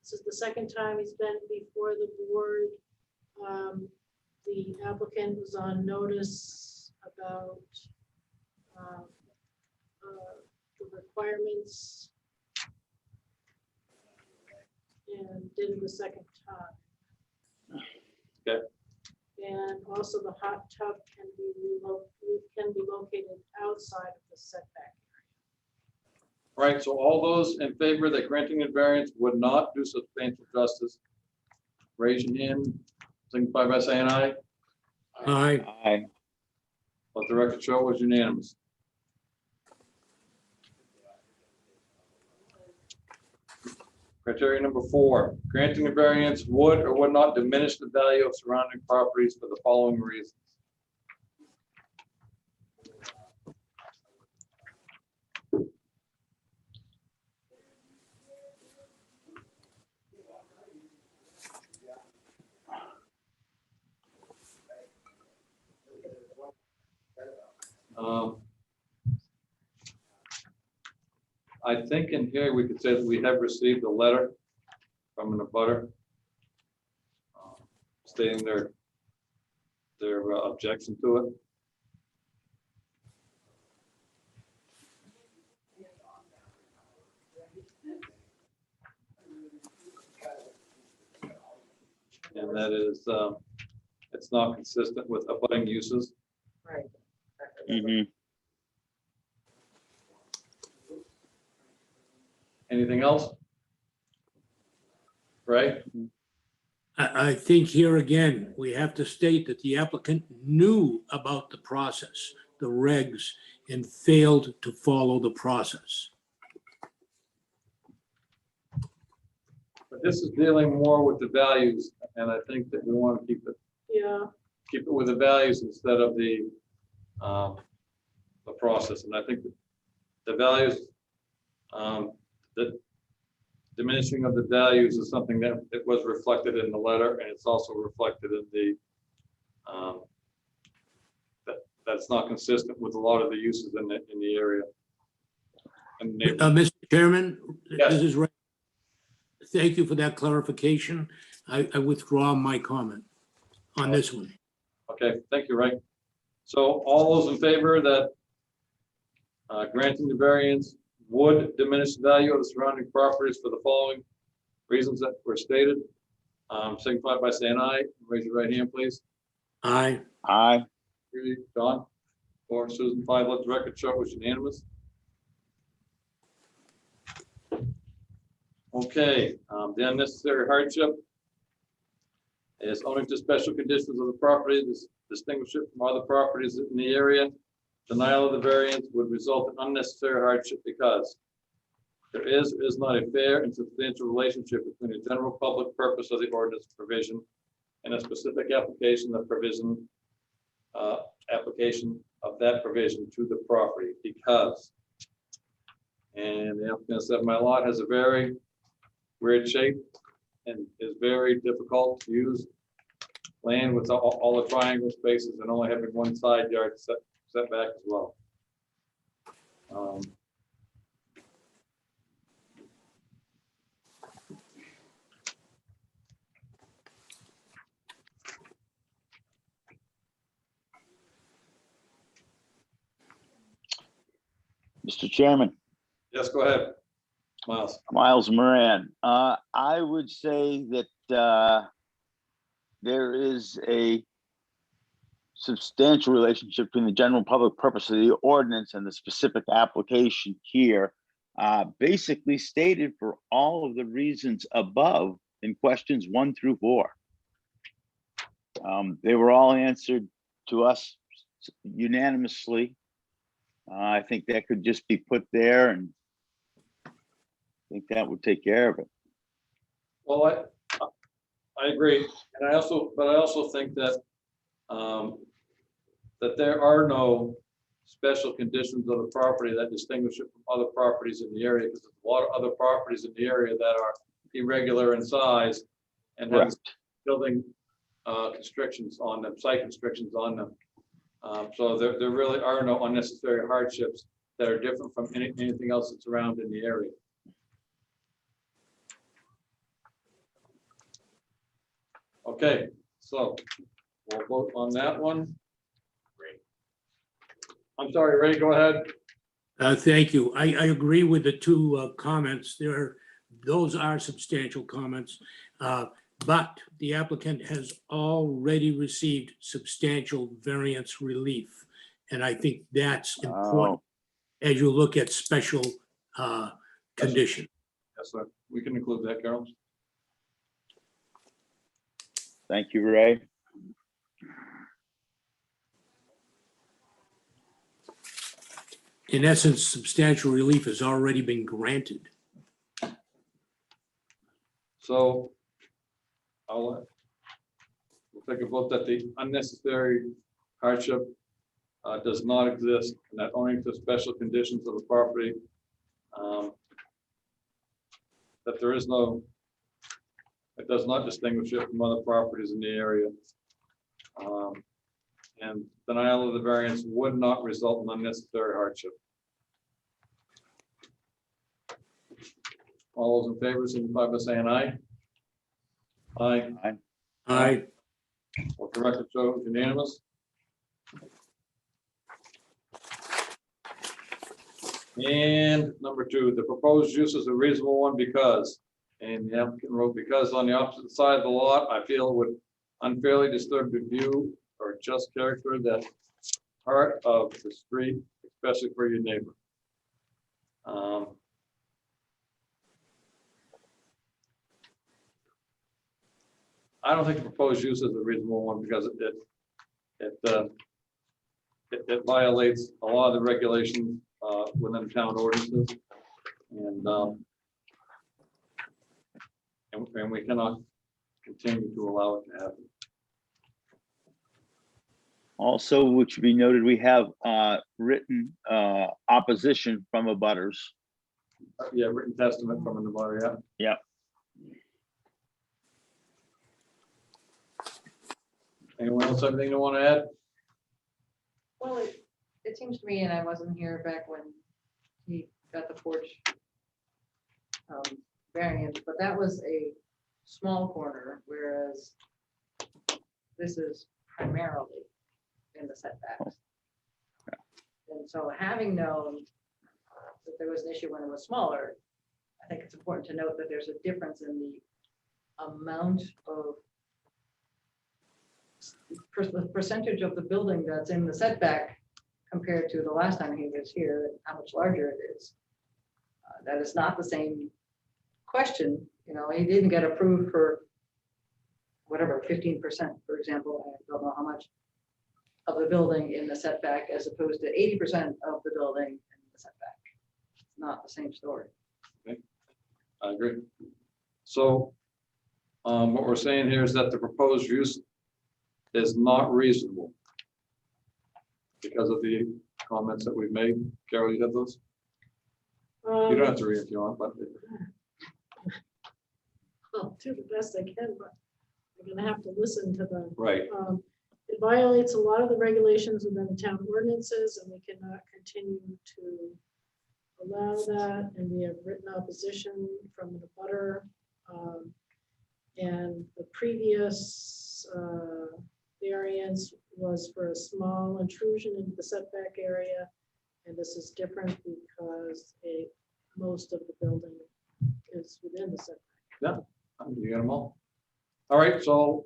This is the second time he's been before the board. The applicant was on notice about the requirements and did it the second time. Okay. And also the hot tub can be located outside of the setback. All right, so all those in favor that granting the variance would not do substantial justice, raise your hand, signify by saying aye. Aye. Aye. Let the record show was unanimous. Criteria number 4, granting the variance would or would not diminish the value of surrounding properties for the following reasons. I think in here we could say that we have received a letter from an abutter stating their objection to it. And that is, it's not consistent with abutting uses. Right. Mhm. Anything else? Right? I think here again, we have to state that the applicant knew about the process, the regs, and failed to follow the process. But this is dealing more with the values, and I think that we want to keep it with the values instead of the process. And I think that the values, the diminishing of the values is something that it was reflected in the letter, and it's also reflected in the that's not consistent with a lot of the uses in the area. And Mr. Chairman, Yes. this is Ray. Thank you for that clarification. I withdraw my comment on this one. okay, thank you, Ray. So all those in favor that granting the variance would diminish the value of the surrounding properties for the following reasons that were stated, signify by saying aye. Raise your right hand, please. Aye. Aye. Don, or Susan, 5, let the record show it was unanimous. Okay, the unnecessary hardship is owing to special conditions of the property, distinguish it from other properties in the area. Denial of the variance would result in unnecessary hardship because there is not a fair and substantial relationship between the general public purpose of the ordinance provision and a specific application of that provision to the property because, and the applicant said, my lot has a very weird shape and is very difficult to use land with all the triangle spaces and only having one side yard setback as well. Mr. Chairman, Yes, go ahead, Miles. Miles Moran. I would say that there is a substantial relationship between the general public purpose of the ordinance and the specific application here, basically stated for all of the reasons above in questions 1 through 4. They were all answered to us unanimously. I think that could just be put there, and I think that would take care of it. Well, I agree, and I also think that that there are no special conditions of the property that distinguish it from other properties in the area, because there's a lot of other properties in the area that are irregular in size and have building constrictions on them, site constrictions on them. So there really are no unnecessary hardships that are different from anything else that's around in the area. Okay, so we'll vote on that one. I'm sorry, Ray, go ahead. Thank you. I agree with the two comments. Those are substantial comments, but the applicant has already received substantial variance relief. And I think that's important as you look at special condition. Yes, sir. We can include that, Carol. Thank you, Ray. In essence, substantial relief has already been granted. So we'll take a vote that the unnecessary hardship does not exist, and that owing to special conditions of the property, that there is no, it does not distinguish it from other properties in the area. And denial of the variance would not result in unnecessary hardship. All those in favor, signify by saying aye. Aye. Aye. Aye. Let the record show it's unanimous. And number 2, the proposed use is a reasonable one because, and the applicant wrote, because on the opposite side of the lot, I feel it would unfairly disturb the view or just character that part of the street, especially for your neighbor. I don't think the proposed use is a reasonable one because it violates a lot of the regulations within town ordinances, and we cannot continue to allow it to happen. Also, which should be noted, we have written opposition from abutters. Yeah, written testament from the butter, yeah. Yeah. Anyone else have anything they want to add? Well, it seems to me, and I wasn't here back when he got the porch variance, but that was a small corner, whereas this is primarily in the setbacks. And so having known that there was an issue when it was smaller, I think it's important to note that there's a difference in the amount of the percentage of the building that's in the setback compared to the last time he was here, and how much larger it is. That is not the same question. You know, he didn't get approved for whatever, 15%, for example. I don't know how much of the building in the setback as opposed to 80% of the building in the setback. It's not the same story. I agree. So, what we're saying here is that the proposed use is not reasonable because of the comments that we've made. Carol, you have those? You don't have to read if you want, but I'll do the best I can, but I'm gonna have to listen to them. right. It violates a lot of the regulations within the town ordinances, and we cannot continue to allow that, and we have written opposition from the butter. And the previous variance was for a small intrusion into the setback area, and this is different because most of the building is within the setback. You got them all. All right, so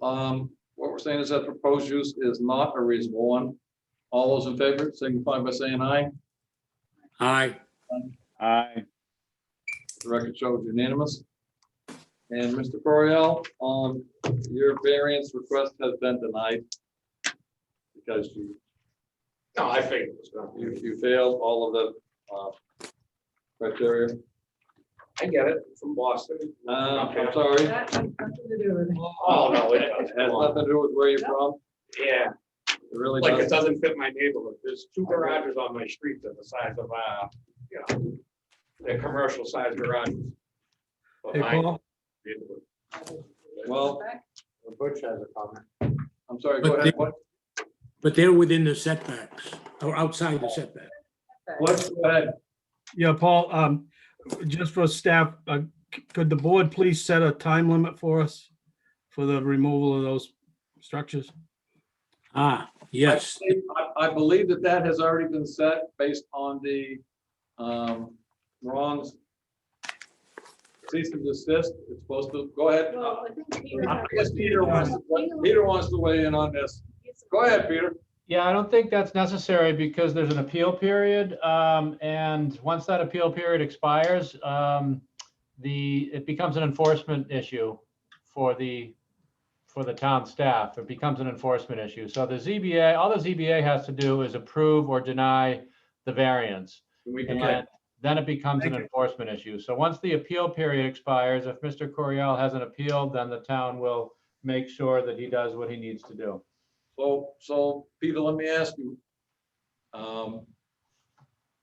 what we're saying is that proposed use is not a reasonable one. All those in favor, signify by saying aye. Aye. Aye. The record shows unanimous. And Mr. Coriel, your variance request has been denied because No, I figured it was gonna. you failed all of the criteria. I get it, from Boston. I'm sorry. It That has nothing to do with it. Oh, no, it does. has nothing to do with where you're from. Yeah, It really like it does. doesn't fit my neighborhood. There's 2 garages on my street that are the size of, you know, they're commercial sized garages. But Hey, mine- Paul, Well, Butch has a comment. I'm sorry, go ahead. What? But they're within the setbacks or outside the setback. What? Go ahead. yeah, Paul, just for staff, could the board please set a time limit for us for the removal of those structures? Ah, yes. I believe that has already been set based on the Ron's cease and desist. It's supposed to, go ahead. Well, I think Peter. I guess Peter wants to weigh in on this. Go ahead, Peter. Yeah, I don't think that's necessary because there's an appeal period. And once that appeal period expires, it becomes an enforcement issue for the town staff. It becomes an enforcement issue. So the ZBA, all the ZBA has to do is approve or deny the variance. We And can, then it becomes an Thank you. enforcement issue. So once the appeal period expires, if Mr. Coriel hasn't appealed, then the town will make sure that he does what he needs to do. so Peter, let me ask you.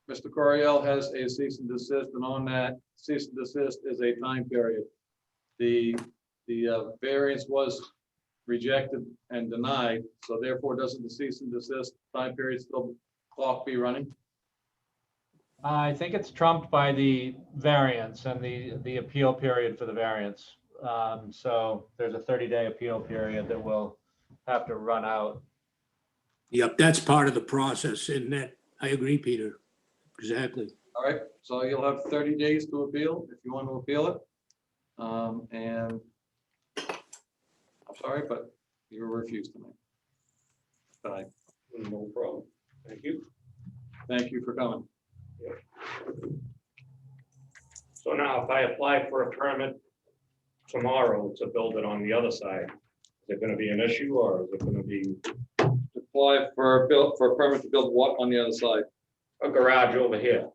Mr. Coriel has a cease and desist, and on that cease and desist is a time period. The variance was rejected and denied, so therefore doesn't the cease and desist time period still clock be running? I think it's trumped by the variance and the appeal period for the variance. So there's a 30-day appeal period that will have to run out. Yep, that's part of the process, and that, I agree, Peter. Exactly. All right, so you'll have 30 days to appeal if you want to appeal it. And I'm sorry, but you were refused tonight. Tonight. No problem. Thank you. Thank you for coming. So now if I apply for a permit tomorrow to build it on the other side, is it gonna be an issue or is it gonna be Apply for a permit to build what on the other side? a garage over here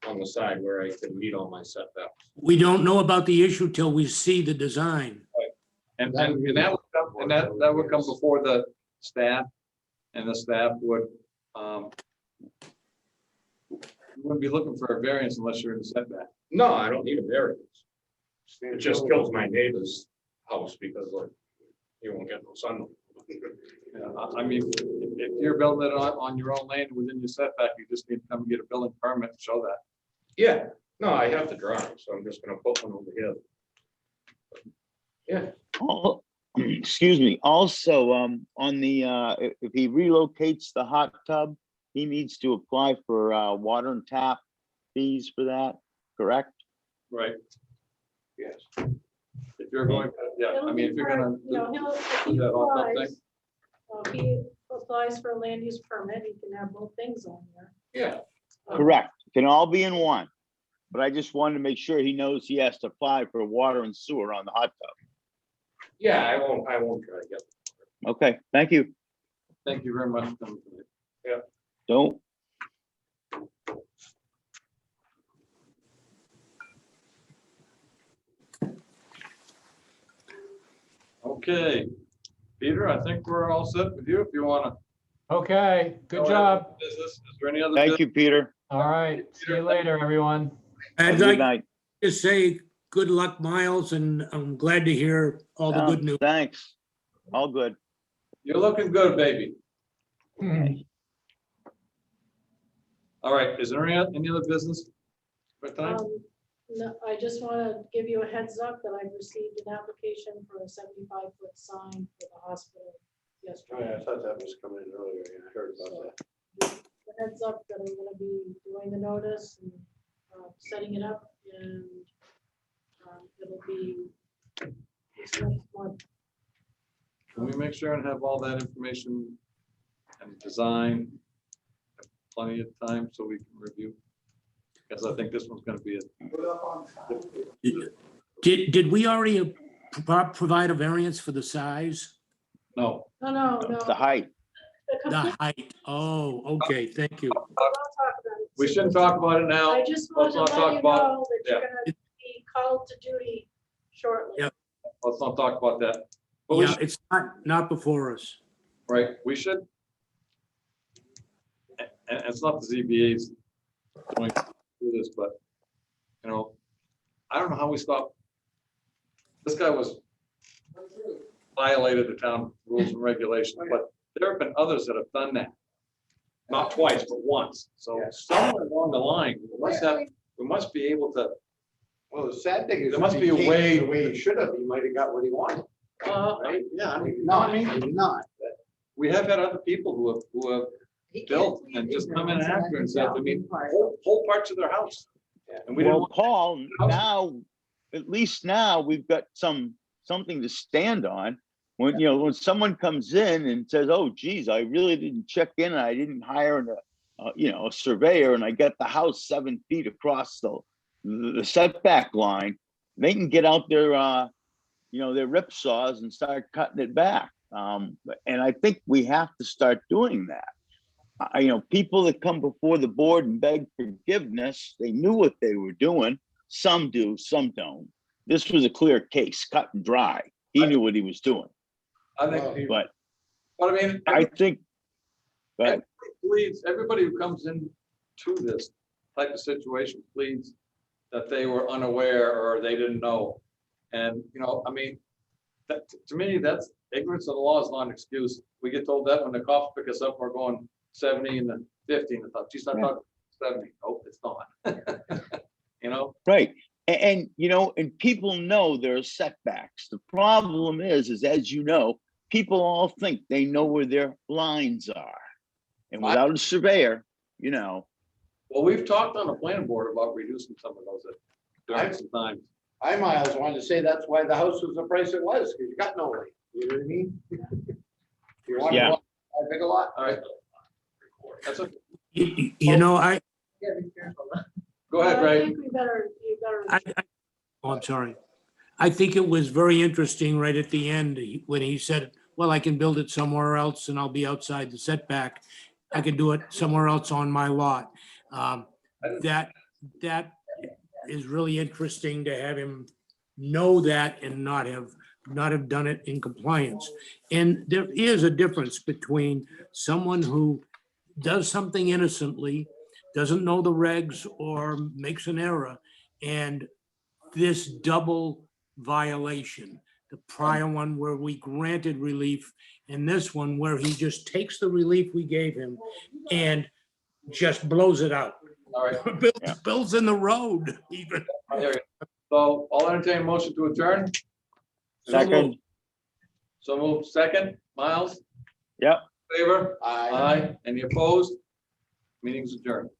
on the side where I can meet all my setbacks? We don't know about the issue till we see the design. And that would come, that would come before the staff, and the staff would, you wouldn't be looking for a variance unless you're in the setback. No, I don't need a variance. It just kills my neighbor's house because like, you won't get no sun. I mean, if you're building it on your own land within your setback, you just need to come and get a building permit to show that. Yeah, no, I have the drawing, so I'm just gonna put one over here. Yeah, Oh, excuse me. Also, on the, if he relocates the hot tub, he needs to apply for water and tap fees for that, correct? Right. yes. If you're going, yeah, I mean, if you're gonna. If he that hot tub applies, if he applies for a land use permit, he can have both things on there. Yeah, Correct. Can all be in one. But I just wanted to make sure he knows he has to apply for water and sewer on the hot tub. yeah, I won't try to get. Okay, thank you. Thank you very much. Don't. Okay, Peter, I think we're all set with you if you want to. Okay, good job. Business, is there any other? Thank you, Peter. All right, see you later, everyone. Have a I'd good like night. to say good luck, Miles, and I'm glad to hear all the good news. Thanks. All good. You're looking good, baby. Okay. All right, is there any other business for tonight? No, I just want to give you a heads up that I've received an application for a 75-foot sign for the hospital Oh, yesterday. yeah, I thought that was coming in earlier. Yeah, I heard about that. A heads up that I'm going to be doing the notice and setting it up, and it'll be this next month. Can we make sure and have all that information and design, have plenty of time so we can review? Because I think this one's gonna be Did we already provide a variance for the size? no. No. The height. The The complete- height? Oh, okay, thank you. I'll talk about it. We shouldn't talk about it now. I just Let's wanted not to talk let you about- know that you're gonna be called to duty shortly. Yep. Let's not talk about that. But we Yeah, should, it's not before us. right, we should. And it's not the ZBA's going to do this, but, you know, I don't know how we stop. This guy violated the town rules and regulations, but there have been others that have done that. Not twice, but once. So somewhere along the line, we must be able to, Well, the sad thing is. There must if be a he came way- The way he should have, he might have got what he wanted, right? yeah, I mean, Not, maybe not. but- we have had other people who have built and just come in after and said, I mean, whole parts of their house. And we didn't, Well, want- Paul, now, at least now, we've got something to stand on. When someone comes in and says, oh geez, I really didn't check in, and I didn't hire a surveyor, and I got the house 7 feet across the setback line, they can get out their rip saws and start cutting it back. And I think we have to start doing that. People that come before the board and beg forgiveness, they knew what they were doing. Some do, some don't. This was a clear case, cut and dry. He knew what he was doing, I think, but but I mean, I think, but pleads, everybody who comes in to this type of situation pleads that they were unaware or they didn't know. And, I mean, that, to me, that's ignorance of the law is not an excuse. We get told that when the cops pick us up, we're going 70 and then 50, and I thought, geez, I thought 70. Oh, it's not. right. And people know there are setbacks. The problem is as you know, people all think they know where their lines are. And without a surveyor, Well, we've talked on the planning board about reducing some of those during some times. I, Miles, wanted to say that's why the house was the price it was, because you got no way, you know what I mean? You want Yeah. a big a lot. All right. That's a, I Yeah, be careful. go ahead, I Ray. think you better. Oh, I'm sorry. I think it was very interesting right at the end when he said, well, I can build it somewhere else and I'll be outside the setback. I can do it somewhere else on my lot. That is really interesting to have him know that and not have done it in compliance. And there is a difference between someone who does something innocently, doesn't know the regs or makes an error, and this double violation, the prior one where we granted relief, and this one where he just takes the relief we gave him and just blows it out. All right. Builds in the road even. So I'll entertain a motion to adjourn. second, So move second, Miles? Yep. Favor? I. Aye. Any opposed? Meeting's adjourned.